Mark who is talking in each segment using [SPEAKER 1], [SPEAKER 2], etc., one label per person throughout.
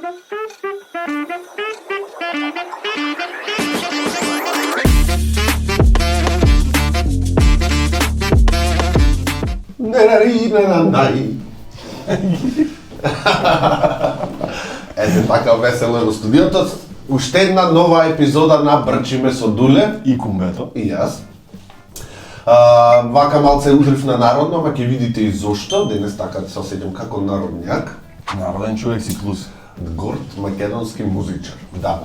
[SPEAKER 1] Ете така весело во студиото. Уште една нова епизода на Брчиме со Дуле
[SPEAKER 2] и Кумбето.
[SPEAKER 1] И јас. Вака малце удрив на народно, ама ќе видите и зошто. Денес така се осеќам како народњак.
[SPEAKER 2] Народен човек си плюс.
[SPEAKER 1] Горд македонски музичар. Да.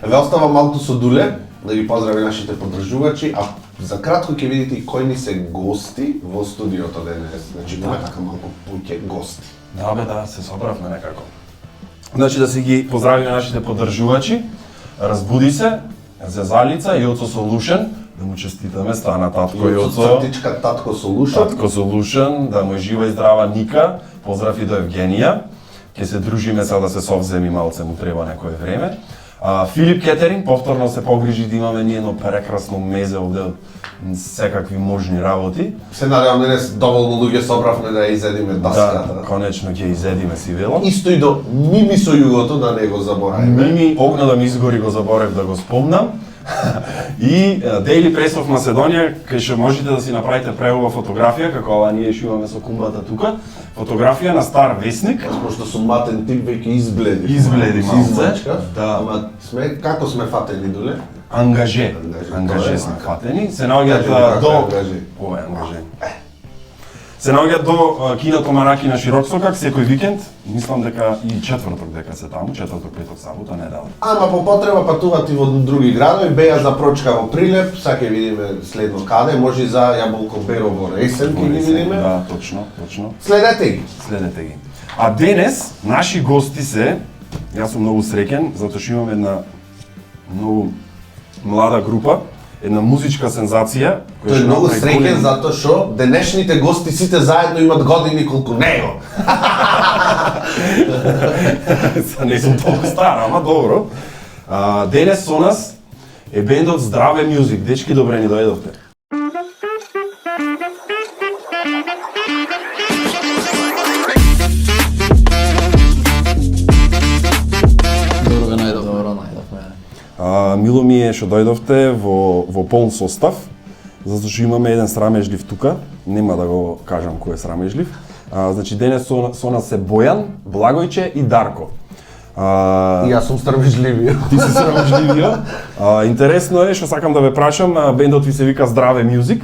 [SPEAKER 1] Ве остава малку со Дуле, да ги поздрави нашите поддржувачи, а за кратко ќе видите и кои ни се гости во студиото денес. Значи има така малку пуќе гости.
[SPEAKER 2] Да бе, да, се собравме некако. Значи да си ги поздравиме нашите поддржувачи. Разбуди се, Зезалица, Јоцо Solution, да му честитаме, стана татко Јоцо.
[SPEAKER 1] Цртичка татко Solution.
[SPEAKER 2] Татко Solution, да му е жива и здрава Ника. Поздрав и до Евгенија. Ќе се дружиме сега да се совземи малце, му треба некое време. Филип Кетеринг повторно се погрижи да имаме ние едно прекрасно мезе овде од секакви можни работи.
[SPEAKER 1] Се надевам денес доволно луѓе собравме да ја изедиме даската.
[SPEAKER 2] Да, конечно ќе изедиме си вело.
[SPEAKER 1] Исто и до Мими со југото, да не го заборавиме.
[SPEAKER 2] Мими огна да ми изгори го заборев да го спомнам. И Daily Press of Macedоnia, кај што можете да си направите преубава фотографија, како ова ние што имаме со кумбата тука, фотографија на стар весник.
[SPEAKER 1] Пошто сум матен тип, веќе избледи.
[SPEAKER 2] Избледи малце.
[SPEAKER 1] Да. Ама сме, како сме фатени, Дуле?
[SPEAKER 2] Ангаже сме фатени. Се наоѓаат до... Ова е ангаже. Се наоѓаат до киното Мараки на Широксокак секој викенд. Мислам дека и четврток дека се таму, четврток, петок, сабота, недела.
[SPEAKER 1] Ама по потреба патуваат и во други градови, беа за прочка во Прилеп, сега ќе видиме следно каде, може и за Јаболко-Берово Ресен ќе ги видиме.
[SPEAKER 2] Да, точно.
[SPEAKER 1] Следете ги.
[SPEAKER 2] А денес наши гости се, јас сум многу среќен затоа што имаме една многу млада група, една музичка сензација.
[SPEAKER 1] Тој е многу среќен затоа што денешните гости сите заедно имат години колку него.
[SPEAKER 2] Не сум толку стар, ама добро. Денес со нас е бендот Здраве Music. Дечки, добре ни дојдовте. Мило ми е што дојдовте во полн состав, затоа што имаме еден срамежлив тука, нема да го кажам кој е срамежлив. Значи денес со нас се Бојан, Благојче и Дарко.
[SPEAKER 1] И јас сум срамежливиот.
[SPEAKER 2] Ти си срамежливиот. Интересно е што сакам да ве прашам, бендот ви се вика Здраве Music.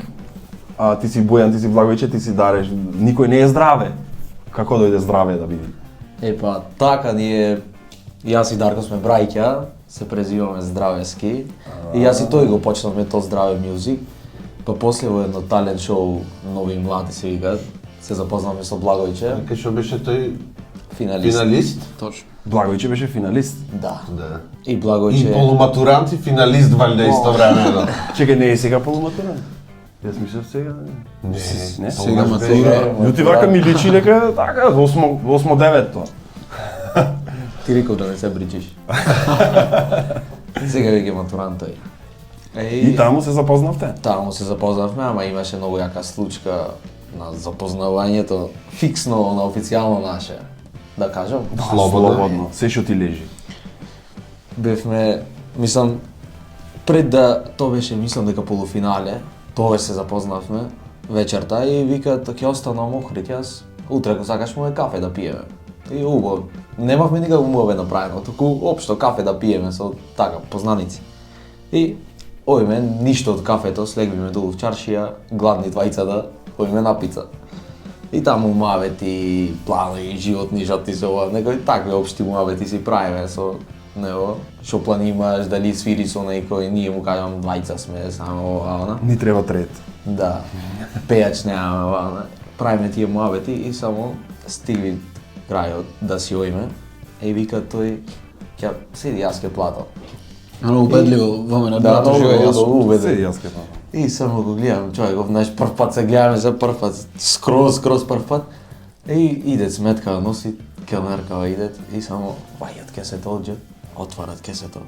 [SPEAKER 2] Ти си Бојан, ти си Благојче, ти си Дареш. Никој не е Здраве. Како дојде Здраве да биде?
[SPEAKER 3] Епа, така ние, јас и Дарко сме брајќа, се презиваме Здравески. И јас и тој го почнавме тоа Здраве Music. Па после во едно талент шоу Нови и млади се викаат, се запознавме со Благојче.
[SPEAKER 1] Кај што беше тој
[SPEAKER 3] финалист? Точно.
[SPEAKER 2] Благојче беше финалист.
[SPEAKER 3] Да. И
[SPEAKER 1] И
[SPEAKER 3] Благојче
[SPEAKER 1] полуматурант и финалист валјда истовремено.
[SPEAKER 2] Чекај, не е сега полуматуран? Јас мислев сега. Не.
[SPEAKER 3] сега матура.
[SPEAKER 2] Јути вака ми личи дека така во 8-9-то.
[SPEAKER 3] Ти рекол да не се бричиш. Сега веќе матурант тој.
[SPEAKER 2] И таму се запознавте?
[SPEAKER 3] Таму се запознавме, ама имаше многу јака случка на запознавањето фиксно на официјално наше, да кажам.
[SPEAKER 2] Слободно. Се што ти лежи.
[SPEAKER 3] Бевме, мислам, пред да тоа беше, мислам дека полуфинале, тоа се запознавме вечерта и викаат ќе останам Охрид, јас утре ако сакаш може кафе да пиеме. И убаво, немавме никако муаве направено, туку општо кафе да пиеме со така познаници. И ојме ништо од кафето, слегвиме долу в чаршија, гладни двајцата, ојме на пица. И таму муавети, планови, животни, што ти се ова, некои такви општи муавети си правиме со него. Што планимаш, дали свири со некој, ние му кажам двајца сме, само ова, она.
[SPEAKER 2] Ни треба трет.
[SPEAKER 3] Да, пејач немаме, ова, правиме тие муавети и само стигли крајот да си ојме. И вика тој, ќе седи јас ке платам.
[SPEAKER 4] Ано убедливо во мене
[SPEAKER 3] Да,
[SPEAKER 4] брато
[SPEAKER 3] многу
[SPEAKER 4] јас.
[SPEAKER 3] убеден.
[SPEAKER 2] Се јас ке платам.
[SPEAKER 3] И само го гледам човеков, знаеш, прв пат се гледаме за прв пат, скроз прв пат. И иде сметка, носи келнерка, иде и само вајат кесето одје, отварат кесето.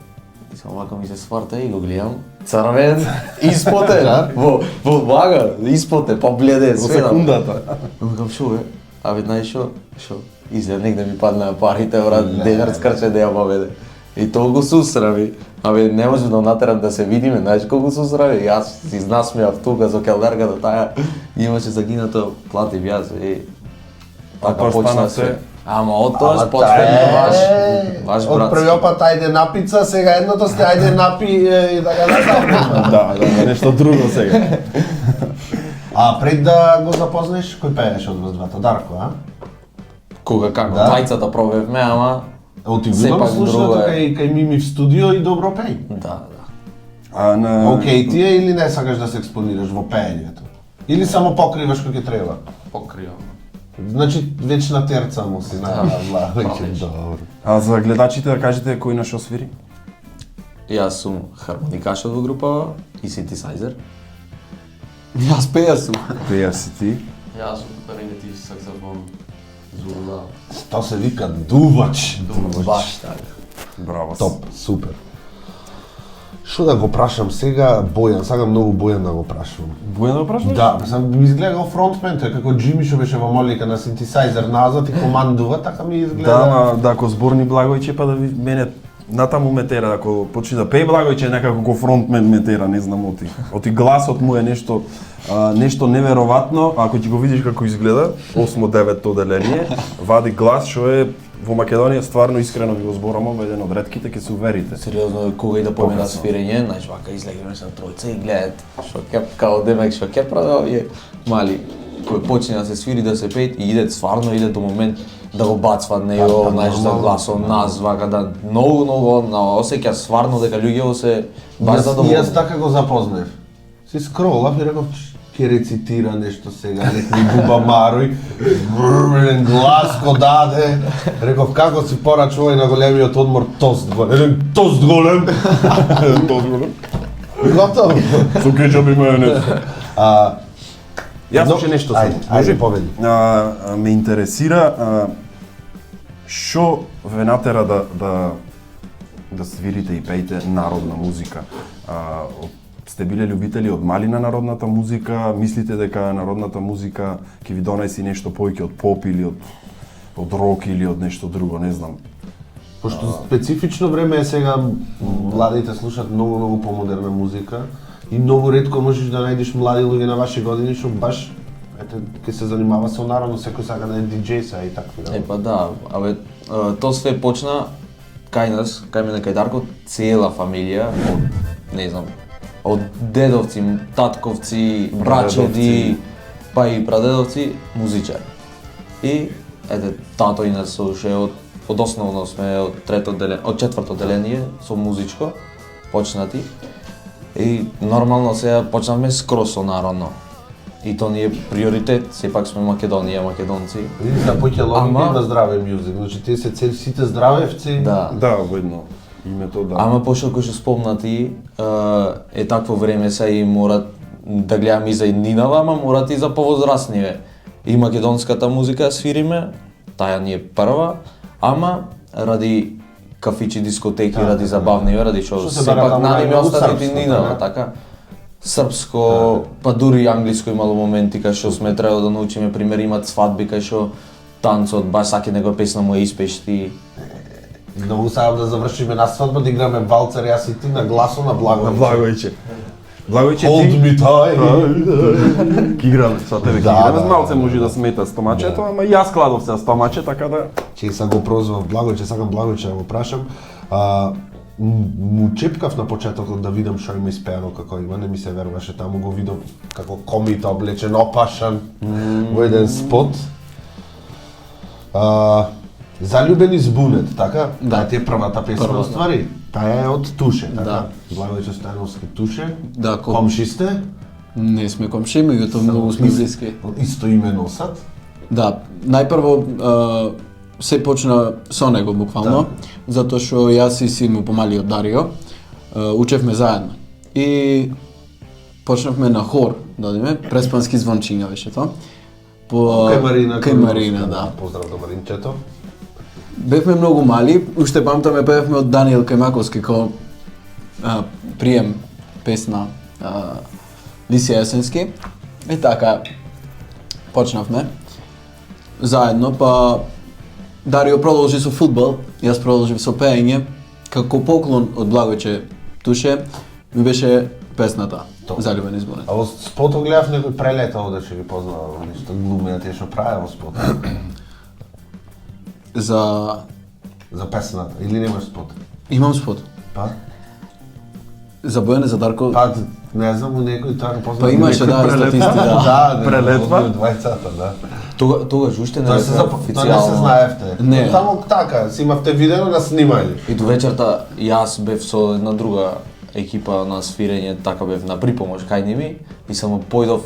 [SPEAKER 3] И само вака ми се сварта и го гледам, црвен, испотен, во влага, испотен, па бледе,
[SPEAKER 2] Во
[SPEAKER 3] све.
[SPEAKER 2] секундата.
[SPEAKER 3] Викам шо е? А знаеш шо? И се негде ми падна парите, брат, денар скрче да ја поведе. И толку сусрави. Абе, не може да натерам да се видиме, знаеш колку сусрави. Јас си насмеав тука со келнерката таа, имаше загинато, платив јас и така
[SPEAKER 2] тоа
[SPEAKER 3] почна
[SPEAKER 2] стана
[SPEAKER 3] се.
[SPEAKER 2] се.
[SPEAKER 3] Ама од тоа почна ваш
[SPEAKER 1] Од
[SPEAKER 3] брат.
[SPEAKER 1] првиот пат ајде на пица, сега едното сте ајде напи и така натаму.
[SPEAKER 2] Да, нешто друго сега.
[SPEAKER 1] А пред да го запознаеш, кој пееше од вас двата? Дарко, а?
[SPEAKER 3] Кога како,
[SPEAKER 1] Да.
[SPEAKER 3] двајцата пробевме, ама
[SPEAKER 1] Отивувам
[SPEAKER 3] Сепак
[SPEAKER 1] слушна
[SPEAKER 3] друго е.
[SPEAKER 1] тука и кај Мими в студио и добро пеј.
[SPEAKER 3] да.
[SPEAKER 2] А на
[SPEAKER 1] Океј ти е или не сакаш да се експонираш во пеењето? Или само покриваш кој ќе треба?
[SPEAKER 3] Покривам.
[SPEAKER 1] Значи вечна терца му си на веќе добро.
[SPEAKER 2] А за гледачите да кажете кој на шо свири?
[SPEAKER 3] Јас сум хармоникашот во групава и синтесайзер. Јас пеја сум.
[SPEAKER 2] Која си ти?
[SPEAKER 3] Јас сум кларинет и саксофон. Зурла.
[SPEAKER 1] Тоа се вика дувач.
[SPEAKER 3] Баш така.
[SPEAKER 2] Браво.
[SPEAKER 1] Топ, супер. Што да го прашам сега, Бојан, сакам многу Бојан да го прашувам.
[SPEAKER 2] Бојан да прашаш?
[SPEAKER 1] Да, сам ми изгледа како фронтмен, тој како Джими што беше во молика на синтесайзер назад и командува, така ми изгледа.
[SPEAKER 2] Да, ама да ако зборни Благојче па да ви мене натаму ме тера, ако почне да пее Благојче некако ко фронтмен ме тера, не знам оти гласот му е нешто нешто невероватно, ако ќе го видиш како изгледа, 8-9 одделение, вади глас што е во Македонија стварно искрено ви го зборам, ова е еден од ретките, ќе се уверите.
[SPEAKER 3] Сериозно, кога и да помена
[SPEAKER 2] Покасно.
[SPEAKER 3] свирење, знаеш, вака излегнеме се на тројца и гледат што ќе као демек што ќе прави овие мали кој почне да се свири да се пеат и идет стварно иде до момент да го бацват него, знаеш, за гласот нас, вака да многу осеќа стварно дека луѓето се баш
[SPEAKER 1] Јас
[SPEAKER 3] задоволни.
[SPEAKER 1] така го запознав. Си скролав и реков, ќе рецитира нешто сега, некој Буба Марој, еден глас го даде. Реков, како си порачува и на големиот одмор тост голем. Еден тост голем.
[SPEAKER 2] Тоа голем.
[SPEAKER 1] Готово.
[SPEAKER 2] Со кетчуп и мајонез. Јас
[SPEAKER 1] Но-
[SPEAKER 2] уште нешто
[SPEAKER 1] ајде,
[SPEAKER 2] само.
[SPEAKER 1] ајде, поведи.
[SPEAKER 2] Ме интересира што ве натера да свирите и пеете народна музика. Сте биле љубители од мали на народната музика? Мислите дека народната музика ќе ви донеси нешто повеќе од поп или од рок или од нешто друго, не знам.
[SPEAKER 1] Пошто специфично време е сега, младите слушаат многу помодерна музика и многу ретко можеш да најдеш млади луѓе на ваши години што баш ете ќе се занимава со народно, секој сака да е диџеј сега и такви работи.
[SPEAKER 3] Па да, абе, тоа све почна кај нас, кај мене кај Дарко, цела фамилија, од, не знам, од дедовци, татковци, брачеди, па и прадедовци, музичари. И, ете, тато и нас се уште од основно сме од четврто деление со музичко, почнати. И нормално сега почнавме скроз со народно. И тоа ни е приоритет, сепак сме Македонија, македонци.
[SPEAKER 1] Видиш да поќе логика
[SPEAKER 3] Ама-
[SPEAKER 1] има здраве мјузик, значи тие се цели сите здравевци.
[SPEAKER 3] Да.
[SPEAKER 2] Да, воедно. Името да.
[SPEAKER 3] Ама пошто кој што спомнати, е такво време се и мора да гледам и за иднинава, ама морат и за повозрастниве. И македонската музика свириме, таа ни е прва, ама ради кафичи, дискотеки,
[SPEAKER 1] Да,
[SPEAKER 3] ради
[SPEAKER 1] да,
[SPEAKER 3] забавниве, ради што
[SPEAKER 1] Што се бара
[SPEAKER 3] сепак
[SPEAKER 1] таму
[SPEAKER 3] на ни
[SPEAKER 1] најмногу
[SPEAKER 3] остати
[SPEAKER 1] српско,
[SPEAKER 3] иднинава,
[SPEAKER 1] така?
[SPEAKER 3] така. Српско, па дури и англиско имало моменти кај што сме требало да научиме, пример имат свадби кај што танцот, баш саке него песна му е испешти.
[SPEAKER 1] Многу сакам да завршиме на свадба, да играме валцер јас и ти на гласо на Благојче.
[SPEAKER 2] На Благојче. Благојче
[SPEAKER 1] Hold
[SPEAKER 2] ти
[SPEAKER 1] me tight.
[SPEAKER 2] Ки играме со тебе, ки
[SPEAKER 1] Да,
[SPEAKER 2] играме,
[SPEAKER 1] да,
[SPEAKER 2] малце
[SPEAKER 1] да,
[SPEAKER 2] може
[SPEAKER 1] да.
[SPEAKER 2] да смета стомачето, ама јас кладов се стомаче, така да
[SPEAKER 1] Ќе са го прозвав Благојче, сакам Благојче да го прашам. Му чепкав на почетокот да видам што има испеано како има, не ми се веруваше, таму го видов како комит облечен, опашан во еден спот. Заљубен и збунет, така?
[SPEAKER 4] Да.
[SPEAKER 1] Таа ти е првата песна
[SPEAKER 4] Првата.
[SPEAKER 1] оствари. Таа е од Туше, така?
[SPEAKER 4] Да.
[SPEAKER 1] Благојче Стојановски Туше.
[SPEAKER 4] Да,
[SPEAKER 1] Комши сте?
[SPEAKER 4] Не сме комши, меѓутоа многу сме блиски.
[SPEAKER 1] Исто име носат.
[SPEAKER 4] Да, најпрво се почна со него буквално, затоа што јас и син му помалиот Дарио учевме заедно. И почнавме на хор, додиме, преспански звончиња беше тоа.
[SPEAKER 1] Кај Марина.
[SPEAKER 4] Кај Марина, да.
[SPEAKER 1] Поздрав до Маринчето.
[SPEAKER 4] Бевме многу мали, уште памтаме пеевме од Даниел Кајмаковски како прием песна Лисија Јасенски. И така почнавме заедно, па Дарио продолжи со фудбал, јас продолжив со пеење. Како поклон од Благојче Туше ми беше песната Заљубен избунет.
[SPEAKER 1] А во спотот гледав некој прелета овде што ги познава, нешто глуми, а тие што прави во спотот. За песната, или немаш спот?
[SPEAKER 4] Имам спот.
[SPEAKER 1] Па?
[SPEAKER 4] За Бојане, за Дарко.
[SPEAKER 1] Па, не знам, некој така познава.
[SPEAKER 4] Па имаше, да, статисти, да.
[SPEAKER 2] Прелетва?
[SPEAKER 1] Од двајцата, да.
[SPEAKER 3] Тогаш уште не
[SPEAKER 1] Тоа
[SPEAKER 3] беше
[SPEAKER 1] не се
[SPEAKER 3] официјално.
[SPEAKER 1] знаевте.
[SPEAKER 4] Не.
[SPEAKER 1] Само така, си имавте видено на снимање.
[SPEAKER 3] И до вечерта јас бев со една друга екипа на свирење, така бев на припомош кај ними и само појдов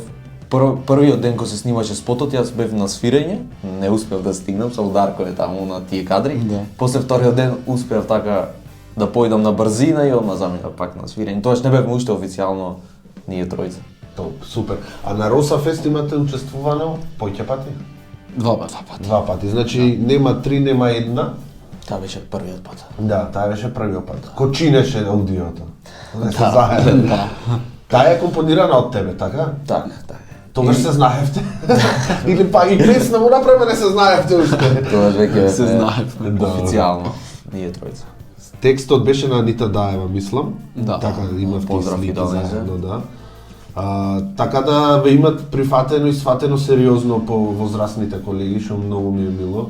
[SPEAKER 3] првиот ден кога се снимаше спотот, јас бев на свирење, не успев да стигнам, со Дарко е таму на тие кадри.
[SPEAKER 4] Да.
[SPEAKER 3] После вториот ден успев така да појдам на брзина и одма заминав пак на свирење. Тоаш не бевме уште официјално ние тројца.
[SPEAKER 1] Супер. А на Роса Фест имате учествувано поќе пати?
[SPEAKER 4] Два пати.
[SPEAKER 1] Два пати. Значи нема три, нема една.
[SPEAKER 3] Таа беше првиот пат.
[SPEAKER 1] Да, таа беше првиот пат. Ко чинеше аудиото. Да се заедно. Таа е компонирана од тебе, така?
[SPEAKER 3] Така, така.
[SPEAKER 1] Тогаш се знаевте? Или па и песна му направи не се знаевте уште?
[SPEAKER 3] Тоа веќе
[SPEAKER 4] Се
[SPEAKER 3] бевме
[SPEAKER 4] знаевме.
[SPEAKER 3] официјално ние тројца.
[SPEAKER 1] Текстот беше на Анита Даева, мислам.
[SPEAKER 4] Да.
[SPEAKER 1] Така имавте
[SPEAKER 3] Поздрав и
[SPEAKER 1] слики
[SPEAKER 3] до незе.
[SPEAKER 1] заедно, да. Така да ве имат прифатено и сватено сериозно по возрастните колеги, што многу ми е мило.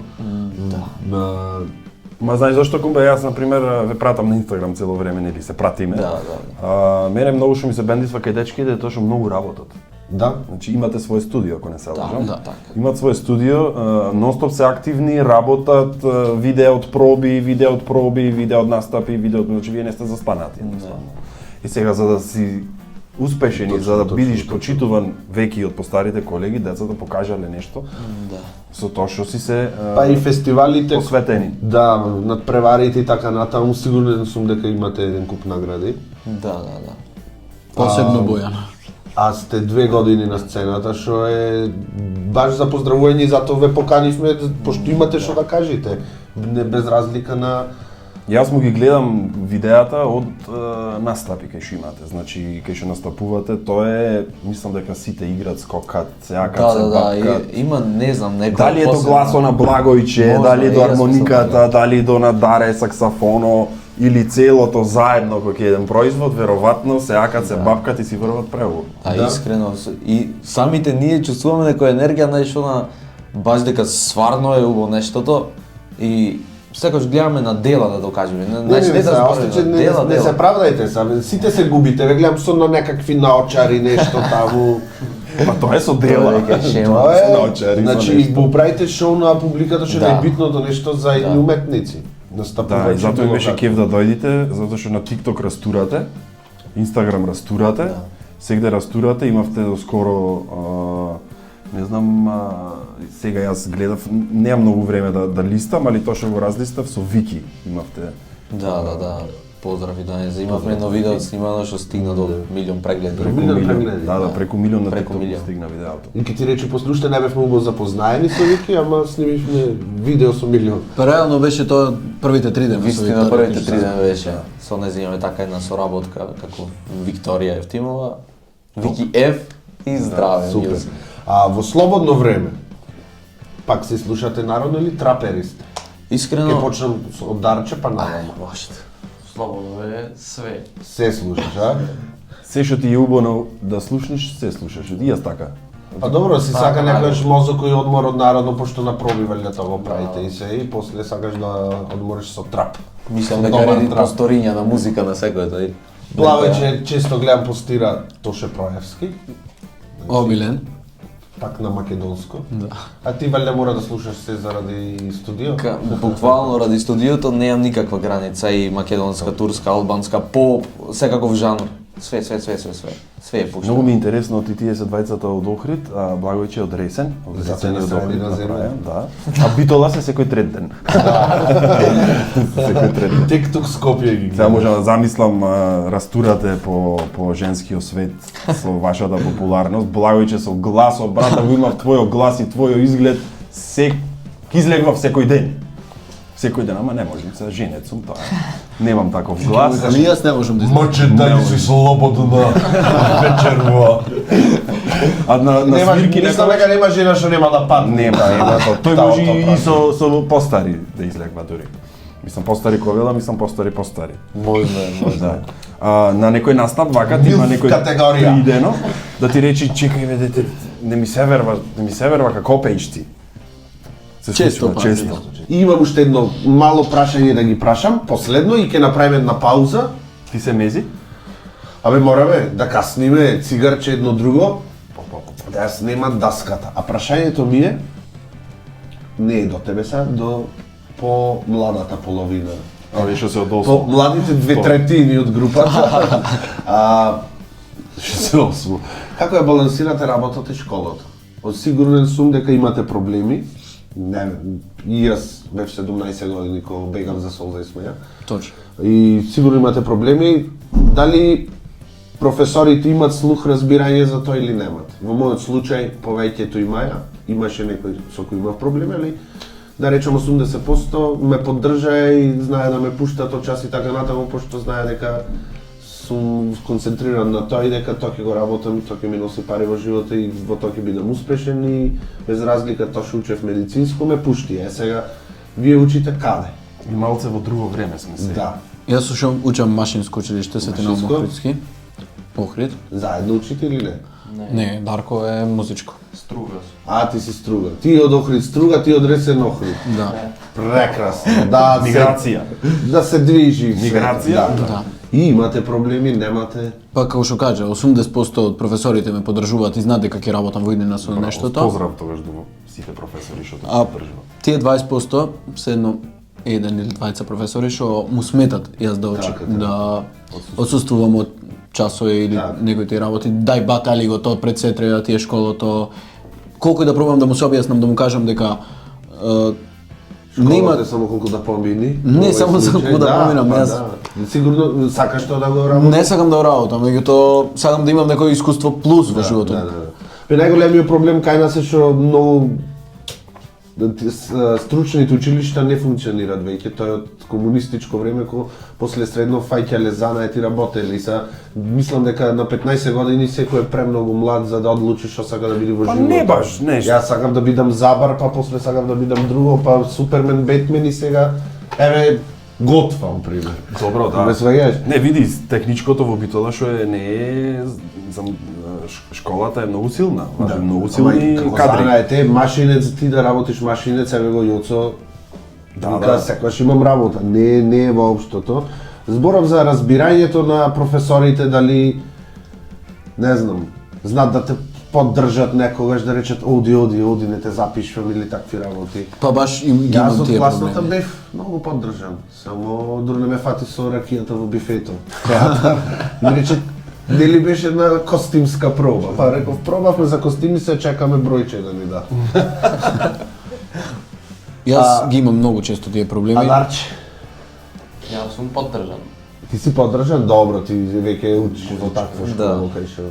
[SPEAKER 1] Да.
[SPEAKER 2] Ма знаеш зашто кумбе, јас на пример ве пратам на Инстаграм цело време, нели се пратиме.
[SPEAKER 3] Да.
[SPEAKER 2] Мене многу што ми се бендисва кај дечките е тоа што многу работат.
[SPEAKER 1] Да.
[SPEAKER 2] Значи имате свое студио, ако не се лажам.
[SPEAKER 3] Да, така.
[SPEAKER 2] Имат свое студио, нонстоп се активни, работат, видео од проби, видео од настапи, значи вие не сте застанати едноставно. И сега за да си успешен и за да бидиш почитуван веќе од постарите колеги, децата покажале нешто.
[SPEAKER 3] Да.
[SPEAKER 2] Со тоа што си се
[SPEAKER 1] Па и фестивалите
[SPEAKER 2] посветени.
[SPEAKER 1] Да, над преварите и така натаму, сигурен сум дека имате еден куп награди.
[SPEAKER 3] Да.
[SPEAKER 4] Посебно Бојана.
[SPEAKER 1] А сте 2 години на сцената, што е баш за поздравување и затоа ве поканивме, пошто имате што да кажете, не без разлика на...
[SPEAKER 2] Јас му ги гледам видеата од настапи кај што имате. Значи кај што настапувате, тоа е, мислам дека сите играат, скокат, се јакат, се
[SPEAKER 3] Да,
[SPEAKER 2] бапкат.
[SPEAKER 3] има, не знам, некој
[SPEAKER 2] Дали е до гласо на Благојче,
[SPEAKER 3] Можда,
[SPEAKER 2] дали е до
[SPEAKER 3] јас мислам
[SPEAKER 2] армониката,
[SPEAKER 3] така.
[SPEAKER 2] дали до на Даре саксофоно или целото заедно кој е еден производ, веројатно се јакат, се бапкат и си врват преубаво.
[SPEAKER 3] Да, искрено. И самите ние чувствуваме некоја енергија, знаеш, баш дека сварно е убаво нештото и секогаш гледаме на дела да докажеме. Значи не да зборуваме, дела.
[SPEAKER 1] Не се правдајте са, сите се губите, ве гледам со на некакви наочари, нешто таму.
[SPEAKER 2] Па тоа е со дела.
[SPEAKER 3] Тоа е шема.
[SPEAKER 1] Тоа е,
[SPEAKER 2] наочари, со
[SPEAKER 1] значи,
[SPEAKER 2] нешто.
[SPEAKER 1] го правите шоу на публиката, што е
[SPEAKER 3] Да.
[SPEAKER 1] најбитното нешто за едни уметници.
[SPEAKER 2] Да,
[SPEAKER 1] Настапувачи.
[SPEAKER 2] и затоа ми
[SPEAKER 1] било
[SPEAKER 2] беше
[SPEAKER 1] како.
[SPEAKER 2] кеф да дојдите, затоа што на TikTok растурате, Instagram растурате, сегде растурате, имавте доскоро, не знам, сега јас гледав, немам многу време да листам, али тоа што го разлистав со Вики имавте.
[SPEAKER 3] Да. Поздрави да не имавме едно видео снимано што стигна до милион прегледи.
[SPEAKER 1] Милион прегледи,
[SPEAKER 2] Да, преку милион на
[SPEAKER 3] Преку
[SPEAKER 2] TikTok
[SPEAKER 3] милион.
[SPEAKER 2] стигна видеото.
[SPEAKER 1] И ке ти рече, после уште не бевме убаво запознаени со Вики, ама снимивме видео со милион.
[SPEAKER 4] Па реално беше тоа првите 3 дена.
[SPEAKER 3] Вистина, првите 3 дена беше. Со нејзин имаме така една соработка, како Викторија Евтимова, Вики Ев и здраве.
[SPEAKER 1] Супер.
[SPEAKER 3] мјузик.
[SPEAKER 1] А во слободно време, пак се слушате народно или траперист? Ке
[SPEAKER 3] Искрено,
[SPEAKER 1] почнам од Дарче, па наравно.
[SPEAKER 3] боште. Слободно е све.
[SPEAKER 1] Се слушаш, а?
[SPEAKER 2] Се што ти е убаво да слушнеш, се слушаш. И јас така.
[SPEAKER 1] Па добро, си сака
[SPEAKER 3] наравно.
[SPEAKER 1] некојаш мозок и одмор од народно, пошто на проби валјата го правите и се, и после сакаш да одмориш со трап.
[SPEAKER 3] Мислам дека
[SPEAKER 1] Добар
[SPEAKER 3] реди
[SPEAKER 1] трап.
[SPEAKER 3] посториња на музика на секој тој.
[SPEAKER 1] Плавајче, често гледам постира Тоше Проевски,
[SPEAKER 4] Обилен.
[SPEAKER 1] пак на македонско.
[SPEAKER 4] Да.
[SPEAKER 1] А ти валјда мора да слушаш се заради студио?
[SPEAKER 3] Буквално ради студиото немам никаква граница и македонска, турска, албанска, поп, секаков жанр. Све. Све е пуштено.
[SPEAKER 2] Многу ми е интересно ти тие се двајцата од Охрид, а Благојче од Ресен, од
[SPEAKER 1] Ресен
[SPEAKER 2] Ресен
[SPEAKER 1] е
[SPEAKER 2] од Охрид
[SPEAKER 1] средина земја.
[SPEAKER 2] направен, да. А Битола се секој трет ден. Секој трет ден.
[SPEAKER 1] Тек тук Скопје ги
[SPEAKER 2] Сега
[SPEAKER 1] гледам.
[SPEAKER 2] можам да замислам, растурате по женскиот свет со вашата популарност. Благојче со гласот, брата, го имав твојот глас и твојот изглед, излегвав секој ден. Секој ден, ама не можам, се женет сум тоа. Немам таков глас.
[SPEAKER 4] Али јас не можам да излезам.
[SPEAKER 1] Моче дали си слободна вечерва.
[SPEAKER 2] А на свирки
[SPEAKER 1] мислам дека нема жена што нема да падне.
[SPEAKER 2] Нема. Тој
[SPEAKER 1] Таа
[SPEAKER 2] може
[SPEAKER 1] тоа
[SPEAKER 2] и
[SPEAKER 1] прави.
[SPEAKER 2] со постари да излегва дури. Мислам постари ковела, мислам постари.
[SPEAKER 3] Може,
[SPEAKER 2] Да. На некој настап вака ти има
[SPEAKER 1] Милф
[SPEAKER 2] некој
[SPEAKER 1] категорија.
[SPEAKER 2] придено да ти речи чекај бе дете, не ми се верва како пееш ти. Се
[SPEAKER 4] Често
[SPEAKER 2] случува,
[SPEAKER 4] па,
[SPEAKER 2] често.
[SPEAKER 1] И имам уште едно мало прашање да ги прашам, последно и ќе направиме една пауза.
[SPEAKER 2] Ти се мези?
[SPEAKER 1] Абе мораме да касниме цигарче едно друго. Да ја снимат даската. А прашањето ми е не е до тебе са, до по младата половина.
[SPEAKER 2] Овие што се
[SPEAKER 1] По
[SPEAKER 2] одосо.
[SPEAKER 1] младите 2/3 од групата. Што се осмо. Како ја балансирате работата и школата? Од сигурен сум дека имате проблеми. Не, и јас бев 17 години кога бегам за солза и смеја.
[SPEAKER 4] Точно.
[SPEAKER 1] И сигурно имате проблеми. Дали професорите имат слух, разбирање за тоа или немат? Во мојот случај повеќето имаше некој со кој имав проблеми, али да речем 80% ме поддржа и знае да ме пуштат од час и така натаму, пошто знае дека сум концентриран на тоа и дека тоа ќе го работам и тоа ќе ми носи пари во живота и во тоа ќе бидам успешен и без разлика тоа што учев медицинско ме пушти. Сега вие учите каде?
[SPEAKER 2] И малце во друго време сме се.
[SPEAKER 1] Да.
[SPEAKER 4] Јас учам машинско училиште Светина
[SPEAKER 1] Машинско?
[SPEAKER 4] Охридски. Охрид?
[SPEAKER 1] Заедно учите или не?
[SPEAKER 4] Не, Дарко е музичко.
[SPEAKER 3] Струга.
[SPEAKER 1] А, ти си Струга. Ти од Охрид Струга, ти од Ресен Охрид.
[SPEAKER 4] Да.
[SPEAKER 1] Прекрасно. Да,
[SPEAKER 2] Миграција.
[SPEAKER 1] Да се движи.
[SPEAKER 2] Миграција?
[SPEAKER 1] Да. И имате проблеми, немате.
[SPEAKER 4] Па како што кажа, 80% од професорите ме поддржуваат и знаат дека ќе работам во иднина со нештото.
[SPEAKER 2] Поздрав тогаш до сите професори што
[SPEAKER 4] А
[SPEAKER 2] те поддржуваат.
[SPEAKER 4] тие 20% се едно еден или двајца професори што му сметат јас да
[SPEAKER 1] Така,
[SPEAKER 4] да отсуствувам од часови или
[SPEAKER 1] Така.
[SPEAKER 4] некои тие работи, дај батали го тоа пред се треба тие школото. Колку и да пробам да му се објаснам, да му кажам дека
[SPEAKER 1] Школата е само колку да помини.
[SPEAKER 4] Не,
[SPEAKER 1] Во овој
[SPEAKER 4] само за
[SPEAKER 1] случај,
[SPEAKER 4] колку да поминам,
[SPEAKER 1] па
[SPEAKER 4] јас.
[SPEAKER 1] Да. Сигурно сакаш тоа да го работиш.
[SPEAKER 4] не сакам да работам, меѓутоа сакам да имам некој искуство плюс во животот.
[SPEAKER 1] Да. Бе најголемиот проблем кај нас е што многу стручните училишта не функционираат веќе, тоа е од комунистичко време кога после средно фаќале занае ти работеле и са мислам дека на 15 години секој е премногу млад за да одлучи што сака да биде во
[SPEAKER 2] Па
[SPEAKER 1] животот.
[SPEAKER 2] не баш, нешто.
[SPEAKER 1] Јас сакам да бидам Забар, па после сакам да бидам друго, па Супермен, Бетмен и сега еве готвам пример.
[SPEAKER 2] Добро, да.
[SPEAKER 1] Ме сваѓаш?
[SPEAKER 2] Не, види, техничкото во битола што е не е за школата е многу силна, важи многу силни
[SPEAKER 1] како
[SPEAKER 2] кадри.
[SPEAKER 1] знаете, машинец ти да работиш машинец, еве го Јоцо. Да, секогаш имам работа, не е воопштото. Зборам за разбирањето на професорите, дали не знам, знаат да те поддржат некогаш да речат оди, не те запишувам или такви работи.
[SPEAKER 4] Па баш им ги
[SPEAKER 1] Јас
[SPEAKER 4] имам
[SPEAKER 1] од
[SPEAKER 4] тие
[SPEAKER 1] класната
[SPEAKER 4] проблеми.
[SPEAKER 1] бев многу поддржан, само дури не ме фати со ракијата во бифето. Театар. Ми рече, нели беше една костимска проба? Па реков, пробавме за костими, се чекаме бројче да ни да.
[SPEAKER 4] Јас ги имам многу често тие проблеми.
[SPEAKER 1] Дарче,
[SPEAKER 3] Јас сум поддржан.
[SPEAKER 1] ти си поддржан? Добро, ти веќе учиш во таква школа,
[SPEAKER 3] Да.
[SPEAKER 1] кај што...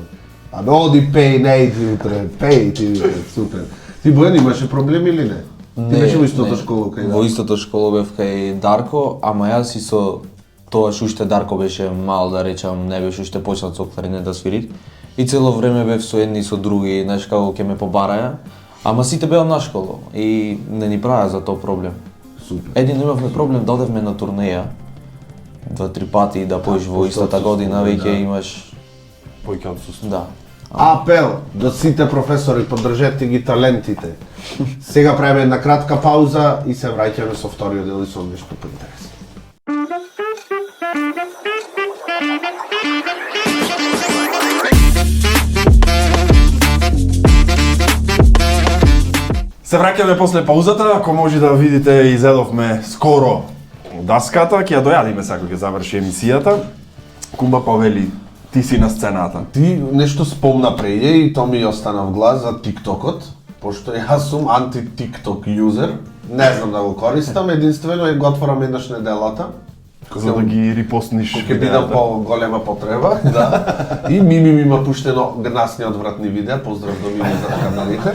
[SPEAKER 1] Абе, оди пеј, не иди утре, пеј ти, супер. Ти Бојан имаше проблеми или не? Ти беше во истото школа кај
[SPEAKER 3] Во истото школа бев кај Дарко, ама јас и со тоаш уште Дарко беше мал, да речам, не беше уште почнат со кларинет да свири. И цело време бев со едни и со други, знаеш како ќе ме побараја. Ама сите беа на школа и не ни правеа за тоа проблем.
[SPEAKER 1] Супер.
[SPEAKER 3] Един имавме проблем да одевме на турнеја 2-3 пати и да поиш во истата година, веќе имаш
[SPEAKER 2] Појќе отсуство.
[SPEAKER 3] да.
[SPEAKER 1] Апел до сите професори, поддржете ги талентите. Сега правиме една кратка пауза и се враќаме со вториот дел и со нешто поинтересно.
[SPEAKER 2] Се враќаме после паузата, ако може да видите, изедовме скоро даската, ќе ја дојадиме сега кога ќе заврши емисијата. Кумба повели, ти си на сцената.
[SPEAKER 1] Ти нешто спомна преќе и тоа ми остана в глас за TikTokот, пошто јас сум анти-TikTok юзер. Не знам да го користам, единствено ја го отворам еднаш неделата.
[SPEAKER 2] За да ги репостниш
[SPEAKER 1] Кога ќе бидам по голема потреба, да. И Мими ми има пуштено гнасни одвратни видеа, поздрав до Мими за каналите.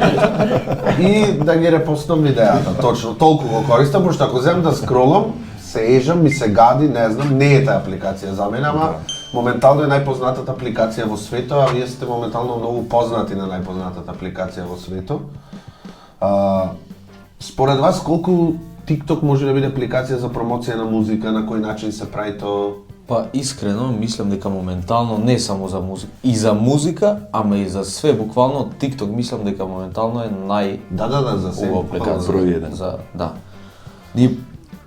[SPEAKER 1] И да ги репостнам видеата, точно, толку го користам, пошто ако земам да скролам, се ежам, ми се гади, не знам, не е таа апликација за мене, ама моментално е најпознатата апликација во светот, а вие сте моментално многу познати на најпознатата апликација во светот. Според вас, колку TikTok може да биде апликација за промоција на музика, на кој начин се прави тоа?
[SPEAKER 3] Па искрено мислам дека моментално не само за музика, и за музика, ама и за све буквално TikTok мислам дека моментално е
[SPEAKER 1] Да, за се.
[SPEAKER 3] убава апликација.
[SPEAKER 2] број еден.
[SPEAKER 3] Да. Ние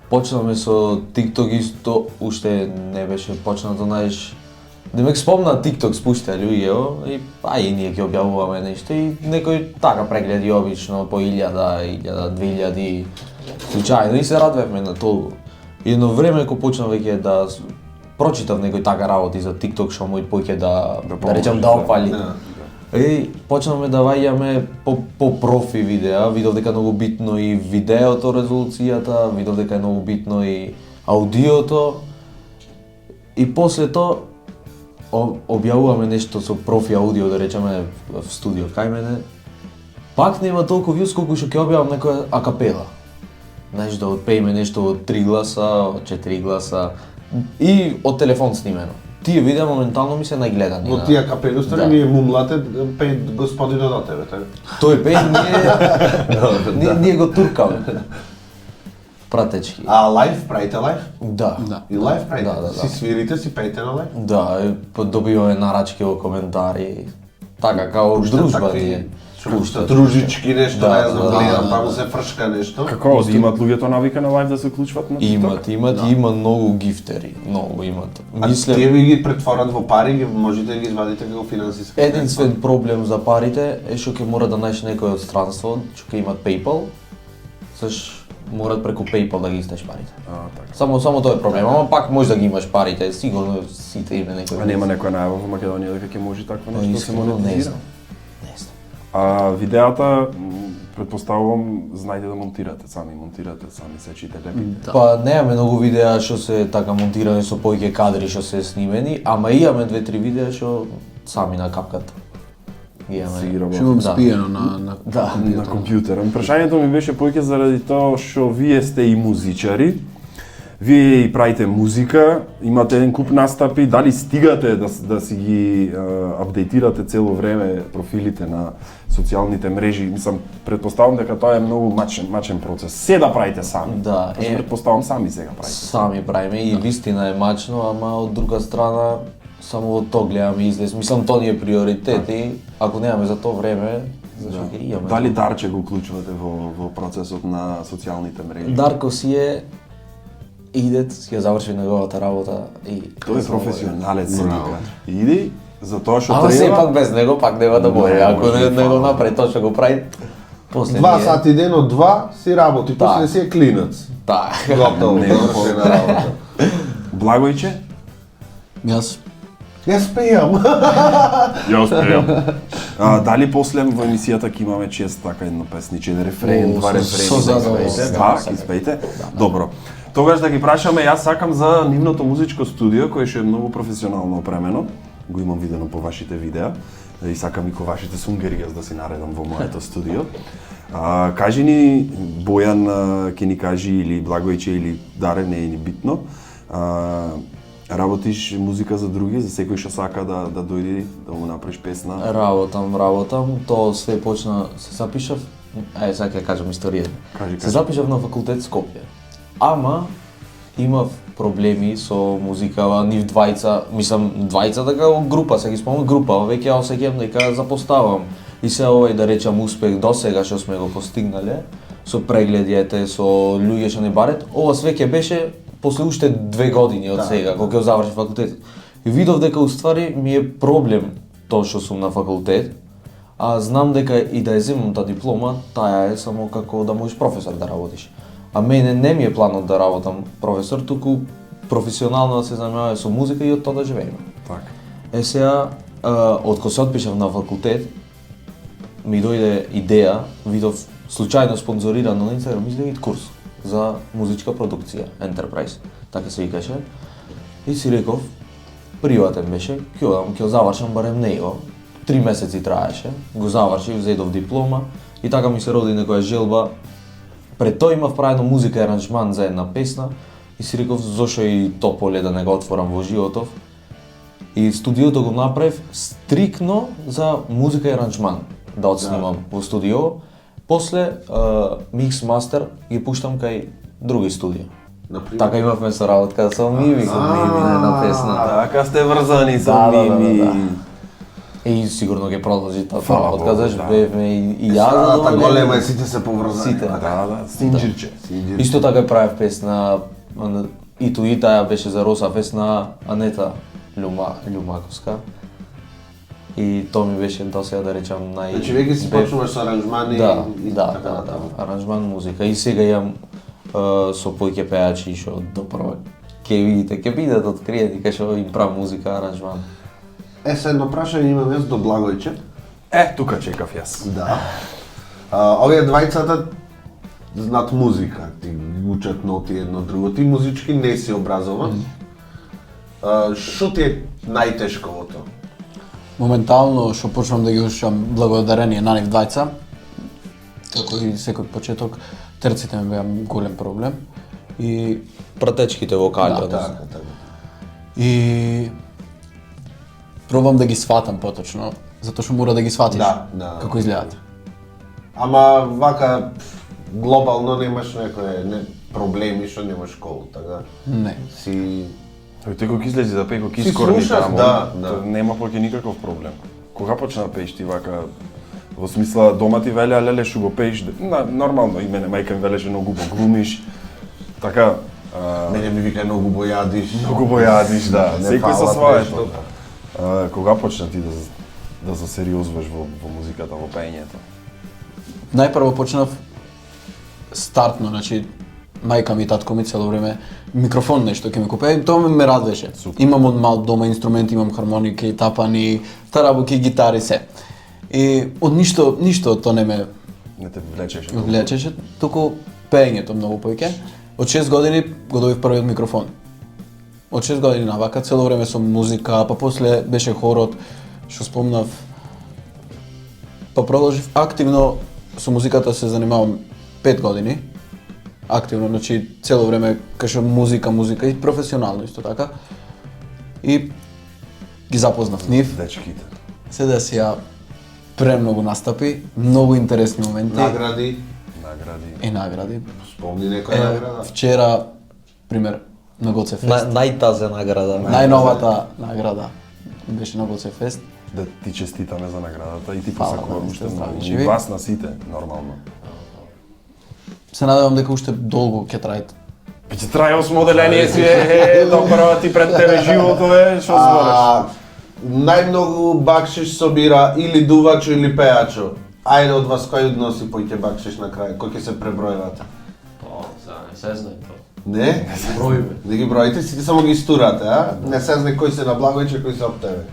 [SPEAKER 3] почнавме со TikTok исто, уште не беше почнато, знаеш. Демек спомна TikTok спушта луѓе и ние ќе објавуваме нешто и некој така прегледи обично по 1000, 2000 случајно и се радвевме на толку. И едно време кога почнав веќе да прочитав некој така работи за TikTok што мој поќе да речем да опали. И почнавме да ваѓаме по профи видеа, видов дека е многу битно и видеото, резолуцијата, видов дека е многу битно и аудиото. И после тоа објавуваме нешто со профи аудио, да речеме в студио кај мене. Пак нема толку вјус колку што ќе објавам некоја акапела. Знаеш, да отпееме нешто од 3 гласа, од 4 гласа и од телефон снимено. Тие видеа моментално ми се најгледани.
[SPEAKER 1] Во тие капели устари ние мумлате пеј господино до тебе, така?
[SPEAKER 3] Тој пеј ние го туркаме. Пратечки.
[SPEAKER 1] А лайв, правите лайв?
[SPEAKER 3] Да.
[SPEAKER 1] И лайв правите?
[SPEAKER 3] Да.
[SPEAKER 1] Си свирите, си пеете на лайв?
[SPEAKER 3] Да, добиваме нарачки во коментари. Така, као дружба ние.
[SPEAKER 1] Пуштат дружички нешто,
[SPEAKER 3] Да,
[SPEAKER 1] не знам,
[SPEAKER 3] да,
[SPEAKER 1] гледам,
[SPEAKER 3] да,
[SPEAKER 1] па му
[SPEAKER 3] да.
[SPEAKER 1] се фршка нешто.
[SPEAKER 2] Како имат луѓето навика на лайв да се уклучват на TikTok?
[SPEAKER 3] Имат и има многу гифтери, многу имат.
[SPEAKER 1] А тие ви ги претворат во пари, можете да ги извадите како финансиски.
[SPEAKER 3] Единствен проблем за парите е што ќе мора да најдеш некој од странство, што ќе имат PayPal, саш морат преку PayPal да ги истеш парите.
[SPEAKER 2] Така.
[SPEAKER 3] Само тоа е проблем, ама пак може да ги имаш парите, сигурно сите име некој.
[SPEAKER 2] А нема некоја најава во Македонија дека ќе може такво нешто да се
[SPEAKER 3] Искрено не
[SPEAKER 2] монетизира?
[SPEAKER 3] знам. Не знам.
[SPEAKER 2] А видеата, претпоставувам, знаете да монтирате сами сечите, лепите.
[SPEAKER 3] Па немаме многу видеа што се така монтирани со повеќе кадри што се снимени, ама имаме 2-3 видеа што сами на капката. Ги
[SPEAKER 2] Си ги
[SPEAKER 3] имаме.
[SPEAKER 2] работите.
[SPEAKER 4] Што имам
[SPEAKER 3] Да.
[SPEAKER 4] спиено на
[SPEAKER 3] Да.
[SPEAKER 2] На компјутер. Прашањето ми беше поќе заради тоа што вие сте и музичари, вие и правите музика, имате еден куп настапи, дали стигате да си ги апдейтирате цело време профилите на социјалните мрежи? Мислам, претпоставам дека тоа е многу мачен процес. Се да правите сами.
[SPEAKER 3] Да,
[SPEAKER 2] Претпоставам сами сега правите.
[SPEAKER 3] сами правиме и вистина е мачно, ама од друга страна само во тоа гледаме излез. Мислам тоа ни е приоритет и ако немаме за тоа време, зашто ќе имаме.
[SPEAKER 2] Дали Дарче го уклучувате во процесот на социјалните мрежи?
[SPEAKER 3] Дарко си е идет, ќе заврши неговата работа и
[SPEAKER 2] Тој е професионалец сега. Иди за тоа што
[SPEAKER 3] ама
[SPEAKER 2] треба.
[SPEAKER 3] сепак без него пак нема да може.
[SPEAKER 2] Не,
[SPEAKER 3] Ако
[SPEAKER 2] може
[SPEAKER 3] не
[SPEAKER 2] и
[SPEAKER 3] го
[SPEAKER 2] фала.
[SPEAKER 3] направи тоа што го прави, после
[SPEAKER 1] 2
[SPEAKER 3] ние-
[SPEAKER 1] сати ден од 2 си работи,
[SPEAKER 3] Да.
[SPEAKER 1] после си е клинец.
[SPEAKER 3] Да.
[SPEAKER 1] Готово,
[SPEAKER 2] Не,
[SPEAKER 1] завршена работа.
[SPEAKER 2] Благојче?
[SPEAKER 4] Јас
[SPEAKER 1] Јас спејам.
[SPEAKER 2] Јас пеам. Дали после во емисијата ќе имаме чест така едно песниче, еден рефрен,
[SPEAKER 3] О,
[SPEAKER 2] два
[SPEAKER 3] со
[SPEAKER 2] рефрени.
[SPEAKER 3] задоволство.
[SPEAKER 2] Да, ќе испејте. Добро. Тогаш да ги прашаме, јас сакам за нивното музичко студио, кое што е многу професионално опремено. Го имам видено по вашите видеа. И сакам и ко вашите сунгери да си наредам во моето студио. Кажи ни, Бојан ќе ни кажи, или Благојче, или Даре, не е ни битно. Работиш музика за други, за секој што сака да дојде да му направиш песна.
[SPEAKER 3] Работам, тоа све почна, се запишав, сега ќе кажам историјата.
[SPEAKER 2] Кажи.
[SPEAKER 3] Се запишав на факултет Скопје. Ама имав проблеми со музика, нив двајца, мислам двајца така група, се ги спомнам група, веќе ја осеќам дека запоставам. И се овој да речам успех до сега што сме го постигнале, со прегледи ете, со луѓе што не барет, ова све ќе беше после уште 2 години од сега, кога ќе заврши факултет. И видов дека уствари ми е проблем тоа што сум на факултет, а знам дека и да ја земам таа диплома, таа е само како да можеш професор да работиш. А мене не ми е планот да работам професор, туку професионално да се занимавам со музика и од тоа да живееме.
[SPEAKER 2] Така.
[SPEAKER 3] Сега, од кога се отпишав на факултет, ми дојде идеја, видов случајно спонзорирано на Инстаграм, излеги курс за музичка продукција, Enterprise, така се викаше. И си реков, приватен беше, ќе завршам барем него. 3 месеци траеше, го завршив, зедов диплома и така ми се роди некоја желба. Пред тоа имав правено музика и аранжман за една песна, И си реков зошо и то поле да не го отворам во животов. И студиото го направив стрикно за музика и аранжман да отснимам во студио. После микс мастер ги пуштам кај други студио.
[SPEAKER 1] Например?
[SPEAKER 3] Така имавме соработка со Мими, на песна.
[SPEAKER 2] Така сте врзани со Мими.
[SPEAKER 3] И сигурно ќе продолжи таа
[SPEAKER 2] Фала
[SPEAKER 3] соработка,
[SPEAKER 2] Богу,
[SPEAKER 3] зашто
[SPEAKER 2] да.
[SPEAKER 3] бевме и јас
[SPEAKER 1] Срадата
[SPEAKER 3] задоволен.
[SPEAKER 1] голема и сите се поврзани.
[SPEAKER 3] Сите.
[SPEAKER 2] Да, Синџирче.
[SPEAKER 3] Исто така ја правев песна и таа беше за Роса Фест на Анета Љумаковска. И тоа ми беше до сега да речам
[SPEAKER 1] Значи веќе си почнуваш со аранжмани и така
[SPEAKER 3] да,
[SPEAKER 1] натаму.
[SPEAKER 3] аранжман музика. И сега имам со појќе пејачи што допрво ќе видите, ќе бидат откриени кај што им правам музика, аранжман.
[SPEAKER 1] Се едно прашање имам јас до Благојче.
[SPEAKER 2] Тука чекав јас.
[SPEAKER 1] Да. Овие двајцата знаат музика, ти учат ноти едно друго. Ти музички не си образован. Што ти е најтешко во тоа?
[SPEAKER 4] Моментално што почнам да ги ушам благодарение на нив двајца, како и секој почеток, терците ми беа голем проблем. И
[SPEAKER 3] Пратечките вокали,
[SPEAKER 4] Да,
[SPEAKER 1] Така.
[SPEAKER 4] И пробам да ги сватам поточно, затоа што мора да ги сватиш
[SPEAKER 1] Да.
[SPEAKER 4] како изгледаат.
[SPEAKER 1] Ама вака глобално немаш некои проблеми што немаш школу, така?
[SPEAKER 4] Не.
[SPEAKER 1] Си
[SPEAKER 2] Тој кога излезе да пее, кога
[SPEAKER 1] Си
[SPEAKER 2] искорени
[SPEAKER 1] слушав,
[SPEAKER 2] таму,
[SPEAKER 1] да.
[SPEAKER 2] тоа нема поќе никаков проблем. Кога почна да пееш ти вака, во смисла дома ти велеа леле што го пееш, нормално и мене мајка ми велеше многу го глумиш, така,
[SPEAKER 1] мене ми вика многу бојадиш.
[SPEAKER 2] многу бојадиш, да,
[SPEAKER 1] Не
[SPEAKER 2] секој со
[SPEAKER 1] фала
[SPEAKER 2] своето.
[SPEAKER 1] прешто.
[SPEAKER 2] Кога почна ти да се сериозваш во музиката, во пеењето?
[SPEAKER 4] Најпрво почнав стартно, значи мајка ми и татко ми цело време микрофон нешто ќе ми купе, тоа ме радвеше. Имам од мал дома инструменти, имам хармоники, тапани, тарабуки, гитари, се. И од ништо од тоа не ме
[SPEAKER 2] Не те влечеше?
[SPEAKER 4] влечеше, туку пеењето многу повеќе. Од 6 години го добив првиот микрофон. Од 6 години навака, цело време со музика, па после беше хорот, што спомнав. Па продолжив активно со музиката се занимавам 5 години. Активно, значи цело време кај што музика и професионално исто така. И ги запознав нив.
[SPEAKER 2] Дечките.
[SPEAKER 4] Се десија премногу настапи, многу интересни моменти
[SPEAKER 1] Награди,
[SPEAKER 2] Награди.
[SPEAKER 4] и награди.
[SPEAKER 1] спомни некоја награда?
[SPEAKER 4] Вчера, пример, на Гоце Фест.
[SPEAKER 3] Најтазе награда.
[SPEAKER 4] Најновата награда беше на Гоце Фест.
[SPEAKER 2] Да ти честитаме за наградата и ти
[SPEAKER 4] Фала,
[SPEAKER 2] посакувам
[SPEAKER 4] да,
[SPEAKER 2] уште
[SPEAKER 4] сте здрави,
[SPEAKER 2] многу.
[SPEAKER 4] живи.
[SPEAKER 2] И вас на сите, нормално.
[SPEAKER 4] Се надевам дека уште долго ќе трае.
[SPEAKER 2] Ќе трае осмоделение си, добро ти пред тебе живото е, што збориш?
[SPEAKER 1] Најмногу бакшиш собира или дувачо или пеачо. Ајде од вас кој носи поќе бакшиш на крај, кој ќе се пребројвате?
[SPEAKER 3] Сега не се знае тоа.
[SPEAKER 1] Не?
[SPEAKER 3] Броиме.
[SPEAKER 1] Да ги броите, сите само ги истурате, а? Не се знае кој се на Благојче, кој се об тебе.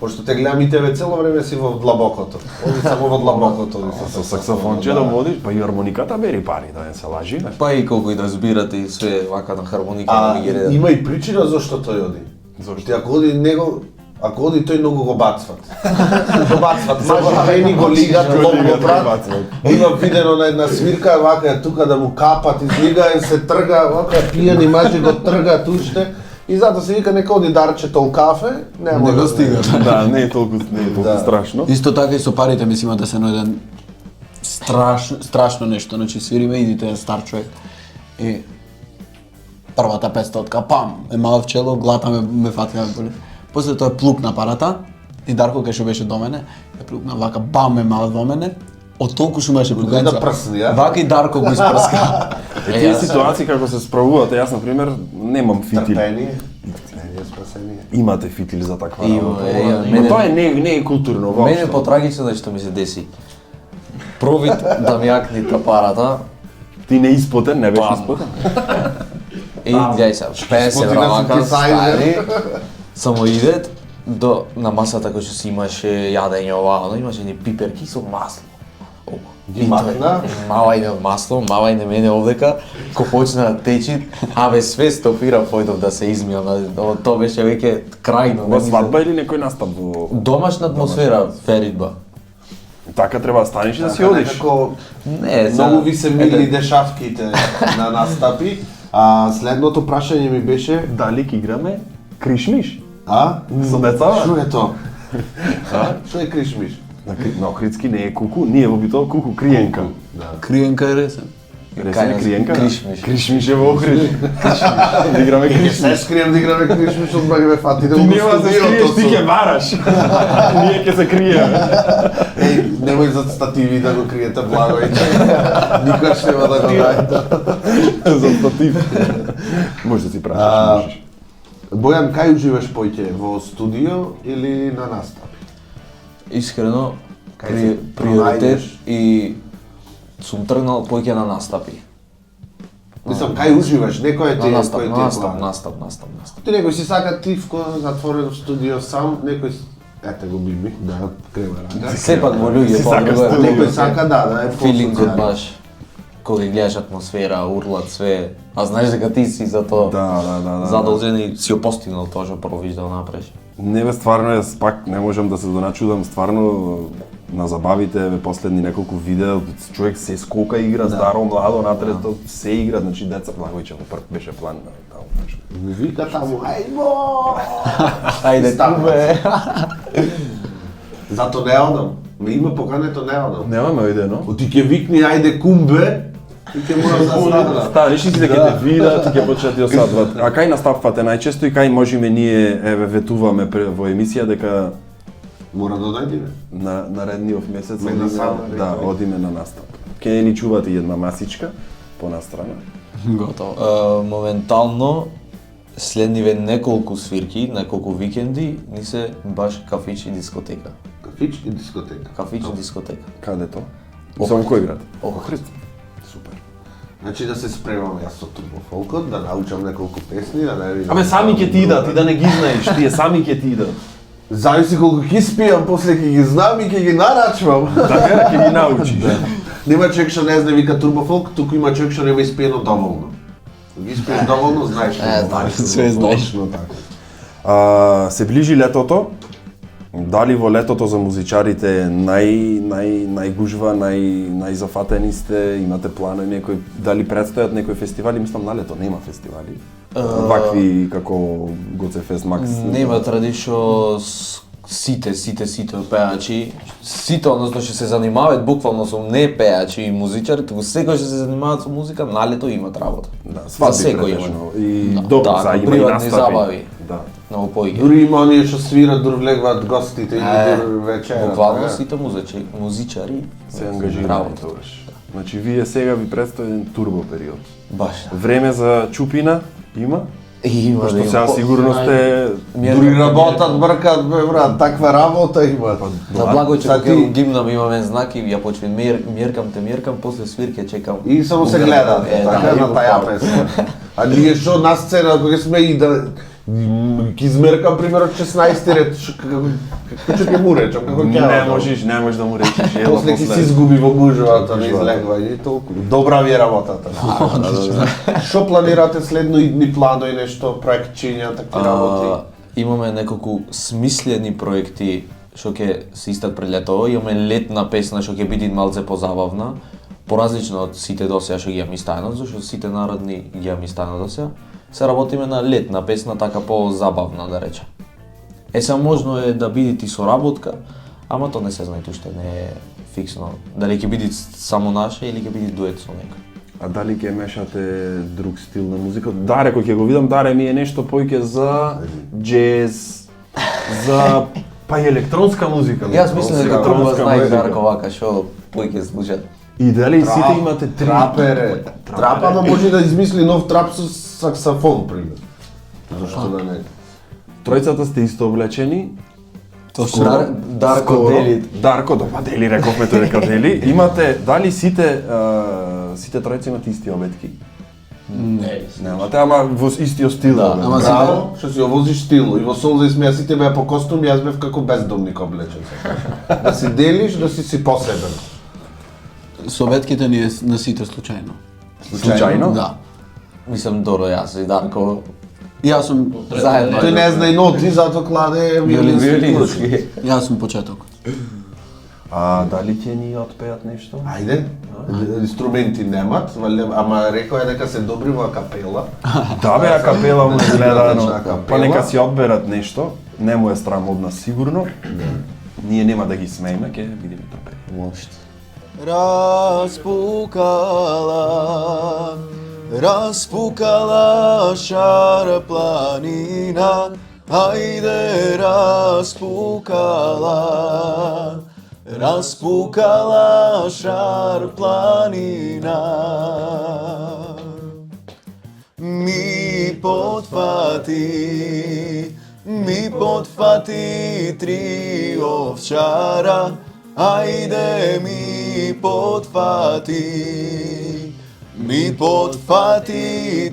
[SPEAKER 1] Пошто те гледам и тебе цело време си во длабокото. Оди само во длабокото. оди
[SPEAKER 2] Со саксофонче да водиш, па и хармониката бери пари, да не се лажи.
[SPEAKER 3] Па и колку и да збирате и све вака на хармоника да
[SPEAKER 1] А
[SPEAKER 3] ми ги редат.
[SPEAKER 1] има и причина зашто тој оди.
[SPEAKER 2] Зошто?
[SPEAKER 1] Ти ако оди тој многу го бацват. Го бацват, мажи жени го лигат, лоб го прават. Има видено на една свирка, вака тука да му капат, излига и се трга, вака пијани мажи го тргат уште. И затоа се вика нека оди дарче кафе, нема
[SPEAKER 4] Не го
[SPEAKER 1] да
[SPEAKER 4] стига.
[SPEAKER 2] Да, не е толку
[SPEAKER 1] Да.
[SPEAKER 2] страшно.
[SPEAKER 4] Исто така и со парите мислам да се еден страшно нешто, значи свириме идите на стар човек. И првата 500-ка, пам, е мал в чело, глата ме фати на боли. После тоа плукна парата и Дарко кај што беше до мене, ја плукна вака, бам, е мал во мене. Од толку што имаше плукања.
[SPEAKER 1] да прсни, а?
[SPEAKER 4] Вака и Дарко го испрска.
[SPEAKER 2] Тие ситуации како се справувате, јас на пример немам фитил.
[SPEAKER 1] трпение, спасение.
[SPEAKER 2] Имате фитил за таква
[SPEAKER 3] Има,
[SPEAKER 2] работа.
[SPEAKER 3] мене-
[SPEAKER 2] Но тоа не е културно
[SPEAKER 3] Мене
[SPEAKER 2] воопшто.
[SPEAKER 3] потрагично нешто ми се деси. Провид да ми јакни тапарата
[SPEAKER 2] Ти не испотен, не беше
[SPEAKER 3] Бам.
[SPEAKER 2] испотен.
[SPEAKER 3] и гледај се, 50
[SPEAKER 1] Спотина
[SPEAKER 3] рамака
[SPEAKER 1] си дизајнер.
[SPEAKER 3] стари, само идет на масата кој што си имаше јадење ова, но имаше ни пиперки со масло.
[SPEAKER 1] Ги макна?
[SPEAKER 3] Мавајне од масло, мавајне мене овдека, ко почна да течи, абе све стопира, појдов да се измијам, тоа беше веќе крајно.
[SPEAKER 2] Во свадба или некој настап во...
[SPEAKER 3] Домашна атмосфера, феридба.
[SPEAKER 2] Така треба да станеш и да си одиш.
[SPEAKER 1] Некако
[SPEAKER 3] Не,
[SPEAKER 1] многу ви се мили дешавките на настапи, Следното прашање ми беше,
[SPEAKER 2] Дали ќе играме кришмиш? Со деца?
[SPEAKER 1] Што е тоа? Што е кришмиш?
[SPEAKER 2] На охридски не е куку, ние во битол куку криенка.
[SPEAKER 4] Криенка е ресен.
[SPEAKER 2] Ресен е криенка?
[SPEAKER 3] Кришмиш.
[SPEAKER 2] Кришмиш е во Охрид. Да играме
[SPEAKER 1] Се
[SPEAKER 2] кришмиш.
[SPEAKER 1] скрием да играме кришмиш, од ме фати да
[SPEAKER 2] Ти
[SPEAKER 1] го
[SPEAKER 2] нема да се скриеш, ти ќе бараш. Ние ќе се криеме.
[SPEAKER 1] Еј, немој за стативи да го криете благо и никош нема да го најде.
[SPEAKER 2] За статив. Може да си прашаш, можеш.
[SPEAKER 1] Бојан, кај уживаш поќе? Во студио или на настапи?
[SPEAKER 3] Искрено,
[SPEAKER 1] Кај се
[SPEAKER 3] приоритет
[SPEAKER 1] пронајдеш?
[SPEAKER 3] и сум тргнал поќе на настапи.
[SPEAKER 1] Мислам, кај уживаш? Некој
[SPEAKER 3] На
[SPEAKER 1] ти
[SPEAKER 3] настап,
[SPEAKER 1] кој ти
[SPEAKER 3] настап.
[SPEAKER 1] Ти некој си сака тивко, затворено студио сам, некој ете го биби, да крема рака.
[SPEAKER 3] Сепак во луѓе
[SPEAKER 2] Си
[SPEAKER 3] тоа
[SPEAKER 2] сакаш
[SPEAKER 3] друго е.
[SPEAKER 2] студио.
[SPEAKER 1] Некој сака да е
[SPEAKER 3] Филингот
[SPEAKER 1] по-социјален.
[SPEAKER 3] баш. Кога гледаш атмосфера, урлат све, а знаеш дека ти си за тоа
[SPEAKER 2] Да.
[SPEAKER 3] задолжен и си опостигнал тоа што прво виш да го направиш.
[SPEAKER 2] Не бе, стварно е, пак не можам да се доначудам, стварно на забавите, бе, последни неколку видеа, човек се скока игра, старо, младо, натрето, се игра, значи деца, Благојче во прв беше план на таму нешто.
[SPEAKER 1] Ми вика таму, ајмо!
[SPEAKER 3] Ајде,
[SPEAKER 1] Стана.
[SPEAKER 3] кубе.
[SPEAKER 1] Зато не одам. Ме има покането, не одам.
[SPEAKER 2] Немаме идено.
[SPEAKER 1] Ти ќе викни ајде кумбе, и ќе морам да станам.
[SPEAKER 2] Станеш и си дека те видат, ќе почнат да ти осадват. А кај настапвате најчесто и кај можеме ние еве ветуваме во емисија дека
[SPEAKER 1] Мора да дојдеме.
[SPEAKER 2] на наредниот месец
[SPEAKER 1] Ме насама,
[SPEAKER 2] да,
[SPEAKER 1] рекој.
[SPEAKER 2] одиме на настап. Ќе ни чувате една масичка по настрана.
[SPEAKER 4] Готово.
[SPEAKER 3] Моментално следниве неколку свирки, неколку викенди, ни се баш кафич и дискотека.
[SPEAKER 1] Кафич и дискотека.
[SPEAKER 3] Кафич и дискотека.
[SPEAKER 2] Каде тоа? Само кој град?
[SPEAKER 3] Охрид.
[SPEAKER 2] Супер.
[SPEAKER 1] Значи да се спремам јас со турбофолкот, да научам неколку песни, да не видам.
[SPEAKER 2] Абе сами ќе ти идат, ти да не ги знаеш, тие сами ќе ти идат.
[SPEAKER 1] Зависи колку ќе спијам, после ќе ги знам и ќе ги нарачвам.
[SPEAKER 2] Така ќе ги научиш.
[SPEAKER 1] Нема човек што не знае вика турбофолк, туку има човек што нема испиено доволно. Ги испиеш доволно, знаеш што го
[SPEAKER 3] знаеш,
[SPEAKER 1] знаеш.
[SPEAKER 3] све знаеш.
[SPEAKER 1] Точно така.
[SPEAKER 2] Се ближи летото. Дали во летото за музичарите е најгужва, најзафатени сте, имате планови некој, дали предстојат некои фестивали, мислам на лето нема фестивали. Вакви како Гоцефест Макс.
[SPEAKER 3] Нема традишо сите пеачи, сите односно што се занимаваат буквално со не пеачи и музичари, туку секој што се занимаваат со музика, на лето имаат работа.
[SPEAKER 2] Да,
[SPEAKER 3] За
[SPEAKER 2] свадби
[SPEAKER 3] секој има.
[SPEAKER 2] претежно. И
[SPEAKER 3] Да,
[SPEAKER 2] добро,
[SPEAKER 3] да,
[SPEAKER 2] има и
[SPEAKER 3] приватни
[SPEAKER 2] настапи.
[SPEAKER 3] забави.
[SPEAKER 2] Да.
[SPEAKER 3] Многу поиѓа.
[SPEAKER 1] Дури има оние што свират, дури влегуваат гостите или дури вечерата.
[SPEAKER 3] Буквално сите музичари
[SPEAKER 2] Се ангажирани
[SPEAKER 3] работат.
[SPEAKER 2] тогаш. Значи вие сега ви предстои еден турбо период.
[SPEAKER 3] Баш.
[SPEAKER 2] Време за чупина има?
[SPEAKER 3] Има
[SPEAKER 2] Пошто сега сигурно сте
[SPEAKER 1] Дури работат, бркат, бе брат, таква работа има.
[SPEAKER 3] На Благојче
[SPEAKER 1] Са
[SPEAKER 3] кога
[SPEAKER 1] ти-
[SPEAKER 3] гимнам имаме знаки, ја почвам меркам, после свирке чекам.
[SPEAKER 1] И само се гледаат, така
[SPEAKER 3] и
[SPEAKER 1] на таја
[SPEAKER 3] буквално.
[SPEAKER 1] песна. А ние што на сцена кога сме и да ги измеркам примерот 16 ред, како ќе му речам, како ќе
[SPEAKER 2] Не можеш да му речеш ела
[SPEAKER 1] После ќе се изгуби во гужвата на излегување и толку. Добра ви е работата. Што планирате следно идни планови, нешто, проектчиња, такви работи?
[SPEAKER 3] Имаме неколку смислени проекти што ќе се истат пред лето. Имаме летна песна што ќе биде малце позабавна, поразлично од сите досега што ги имаме стајно, зашто сите народни ги имаме стајно досега. Се работиме на летна песна, така по-забавна да речем. Сега можно е да биде и соработка, ама то не се знае уште, не е фиксно. Дали ќе биде само наше или ќе биде дует со некој.
[SPEAKER 2] А дали ќе мешате друг стил на музика? Даре, кој ќе го видам, Даре ми е нешто поиќе за джез, за па и електронска музика.
[SPEAKER 3] Јас мислам дека Турба
[SPEAKER 2] Електронска
[SPEAKER 3] знае
[SPEAKER 2] музика.
[SPEAKER 3] Дарко вака што поиќе слушат.
[SPEAKER 2] И дали сите имате три?
[SPEAKER 1] Трапер. Трапа, ама може да измисли нов трап со саксофон, пример. Зашто да не?
[SPEAKER 2] Тројцата сте исто облечени.
[SPEAKER 3] Дарко Дели.
[SPEAKER 2] Дарко, да, Дели рековме тоа дека Дели. Имате, дали сите тројца имате исти обетки?
[SPEAKER 3] Не.
[SPEAKER 2] Немате, ама во истиот стил.
[SPEAKER 3] Да,
[SPEAKER 2] бе.
[SPEAKER 4] ама
[SPEAKER 1] Браво, што си овозиш стило. И во Сол за исмеја сите беа по костум, јас бев како бездомник облечен. Да си делиш, да си посебен.
[SPEAKER 4] Советките ни е на сите случајно.
[SPEAKER 2] Случајно?
[SPEAKER 4] Да.
[SPEAKER 3] Мислам добро јас и Дарко
[SPEAKER 4] Јас сум
[SPEAKER 3] заедно.
[SPEAKER 1] Тој не знае ноти, затоа кладе виолински клучки.
[SPEAKER 3] Виолински.
[SPEAKER 4] Јас сум почеток.
[SPEAKER 2] А дали ќе ни отпеат нешто?
[SPEAKER 1] Ајде, инструменти немат, ама рекоа дека се добри во акапела.
[SPEAKER 2] Да бе, акапела му изгледа, но
[SPEAKER 1] Акапела.
[SPEAKER 2] па нека си одберат нешто, не му е страм од нас сигурно. Ние нема да ги смееме, ќе видиме трпе.
[SPEAKER 3] Можете.
[SPEAKER 4] Распукала шар планина, ајде распукала шар планина. Ми потфати три овчара, ајде ми потфати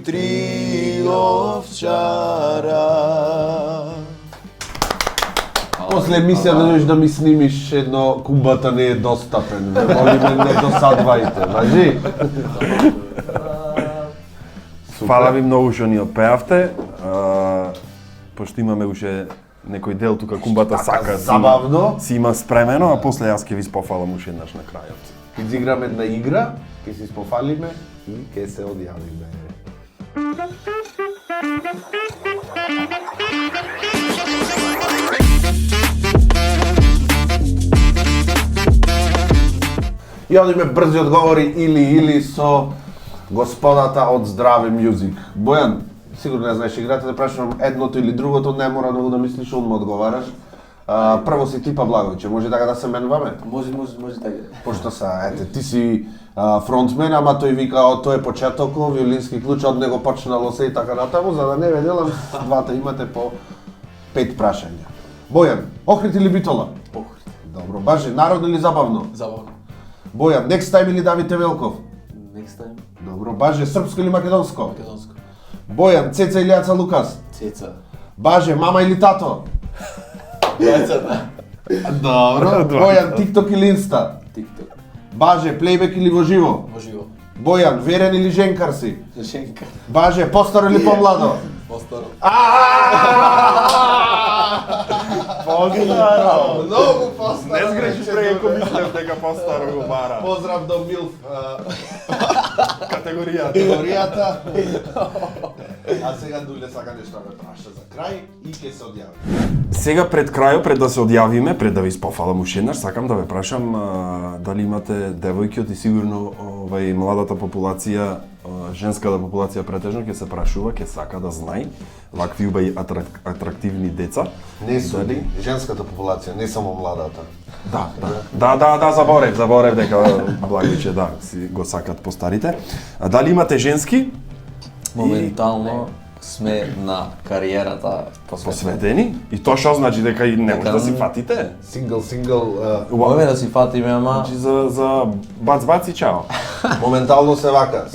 [SPEAKER 4] три овчара.
[SPEAKER 1] После емисија да дојдеш да ми снимиш едно кумбата не е достапен. Ве молиме не досадвајте, важи?
[SPEAKER 2] Фала ви многу што ни отпеавте. Пошто имаме уште некој дел тука кумбата сака
[SPEAKER 1] забавно.
[SPEAKER 2] си има спремено, а после јас ќе ви спофалам уште еднаш на крајот.
[SPEAKER 1] Изиграме една игра, ќе се спофалиме и ќе се одјавиме. И одиме брзи одговори или со господата од Здраве Мюзик. Бојан, сигурно не знаеш играта, да прашувам едното или другото, не мора многу да мислиш, одма одговараш. Прво си ти, Павловиче, може така да се менуваме?
[SPEAKER 3] Може така.
[SPEAKER 1] Пошто ти си фронтмен, ама тој вика, тој е почетокот, виолински клуч, од него почнало се и така натаму, за да не веделам, двата имате по 5 прашања. Бојан, Охрид или Битола?
[SPEAKER 3] Охрид.
[SPEAKER 1] Добро, баже, народно или забавно?
[SPEAKER 3] Забавно.
[SPEAKER 1] Бојан, Next Time или Давид Велков?
[SPEAKER 3] Next time.
[SPEAKER 1] Добро, баже, српско или македонско?
[SPEAKER 3] Македонско.
[SPEAKER 1] Бојан, Цеца или Јаца Лукас?
[SPEAKER 3] Цеца.
[SPEAKER 1] Баже, мама или тато?
[SPEAKER 3] Јаца.
[SPEAKER 1] Добро. Бојан, TikTok или Инста?
[SPEAKER 3] TikTok.
[SPEAKER 1] Баже, плейбек или во живо?
[SPEAKER 3] Во живо.
[SPEAKER 1] Бојан, верен или женкар си?
[SPEAKER 3] Женка.
[SPEAKER 1] Баже, постаро или помладо?
[SPEAKER 3] Постаро.
[SPEAKER 2] Постаро!
[SPEAKER 1] Многу постаро.
[SPEAKER 2] Не сгрешиш преко мислев дека постаро го бара.
[SPEAKER 1] Поздрав до Милф
[SPEAKER 2] Категоријата.
[SPEAKER 1] категоријата. А сега Дуле сака нешто ме праша за крај и ќе се одјави.
[SPEAKER 2] Сега пред крајот, пред да се одјавиме, пред да ви спофалам уште еднаш, сакам да ве прашам дали имате девојки и сигурно младата популација, женската популација претежно ќе се прашува, ќе сака да знае вакви убави атрактивни деца.
[SPEAKER 1] Не суди, женската популација, не само младата.
[SPEAKER 2] Да, заборев дека Благиче си го сакат постарите. А дали имате женски?
[SPEAKER 3] Моментално сме на кариерата
[SPEAKER 2] Посветени? И тоа што значи дека и не може да си фатите?
[SPEAKER 1] Сингл,
[SPEAKER 3] Можеме да си фатиме, ама
[SPEAKER 2] Значи за бац и чао.
[SPEAKER 1] моментално се вака,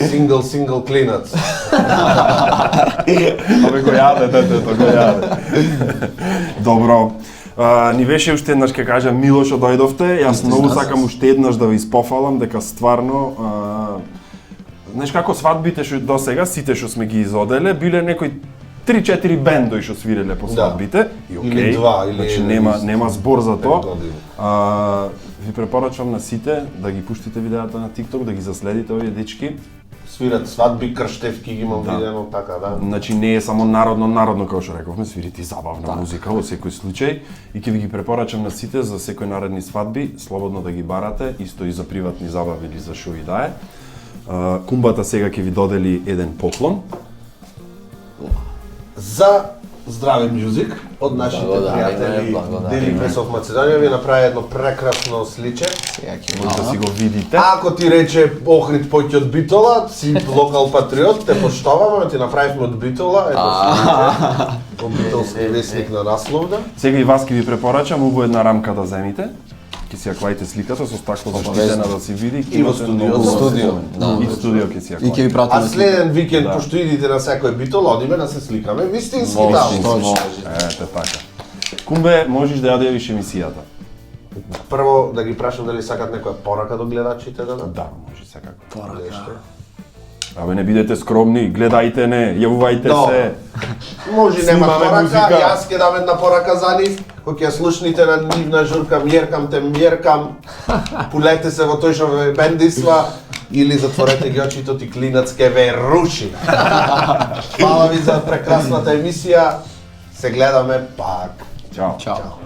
[SPEAKER 1] сингл клинац.
[SPEAKER 2] Абе го јаде, детето, го јаде. Добро. Ни беше уште еднаш ќе кажам мило што дојдовте. Јас многу сакам уште еднаш да ви спофалам дека стварно знаеш како свадбите што до сега сите што сме ги изоделе биле некои 3-4 бендови што свиреле по свадбите и окей.
[SPEAKER 1] Или два, или
[SPEAKER 2] значи
[SPEAKER 1] еден,
[SPEAKER 2] нема збор за тоа.
[SPEAKER 1] години.
[SPEAKER 2] Ви препорачувам на сите да ги пуштите видеата на TikTok, да ги заследите овие дечки.
[SPEAKER 1] Свират свадби, крштевки ги имам
[SPEAKER 2] Да.
[SPEAKER 1] видено, така да.
[SPEAKER 2] Значи не е само народно како што рековме, свирите и забавна музика во секој случај и ќе ви ги препорачам на сите за секој наредни свадби, слободно да ги барате, исто и за приватни забави или за шо и да е. Кумбата сега ќе ви додели еден поклон.
[SPEAKER 1] За Здраве Мюзик од нашите
[SPEAKER 3] Благодариме,
[SPEAKER 1] пријатели
[SPEAKER 3] благодариме.
[SPEAKER 1] Дели Песов Македонија ви направи едно прекрасно сличе.
[SPEAKER 3] сега ќе
[SPEAKER 2] Може да си го видите.
[SPEAKER 1] Ако ти рече Охрид поќе од Битола, си локал патриот, те поштоваме, ти направивме од Битола, ето си од битолски весник на насловда.
[SPEAKER 2] Сега и вас ќе ви препорачам убаво една рамка да земите. Ќе си ја клаите сликата со стакло заштитена да се види.
[SPEAKER 1] И во студио.
[SPEAKER 2] многу
[SPEAKER 1] Во
[SPEAKER 3] студио,
[SPEAKER 2] спомен. И во студио ќе си ја
[SPEAKER 4] И ќе
[SPEAKER 2] клаите.
[SPEAKER 4] ви пратиме.
[SPEAKER 1] А следен викенд,
[SPEAKER 2] Да.
[SPEAKER 1] пошто идите на секој Битол, одиме да се сликаме вистински таму.
[SPEAKER 2] Ете така. Кумбе, можеш да ја одјавиш емисијата.
[SPEAKER 1] Прво да ги прашам дали сакат некоја порака до гледачите да дадат.
[SPEAKER 2] Да, може секако.
[SPEAKER 1] Нешто.
[SPEAKER 2] Абе не бидете скромни, гледајте не, јавувајте
[SPEAKER 1] Добро.
[SPEAKER 2] се.
[SPEAKER 1] Може нема
[SPEAKER 2] Снимаме
[SPEAKER 1] порака,
[SPEAKER 2] музика.
[SPEAKER 1] јас ќе дам една порака за нив. кога ќе ја слушните на нивна журка Мјеркам те мјеркам, пулете се во тој што ве бендисва, или затворете ги очите, ти клинац ке ве руши. Фала ви за прекрасната емисија, се гледаме пак.
[SPEAKER 2] Чао.
[SPEAKER 4] Чао.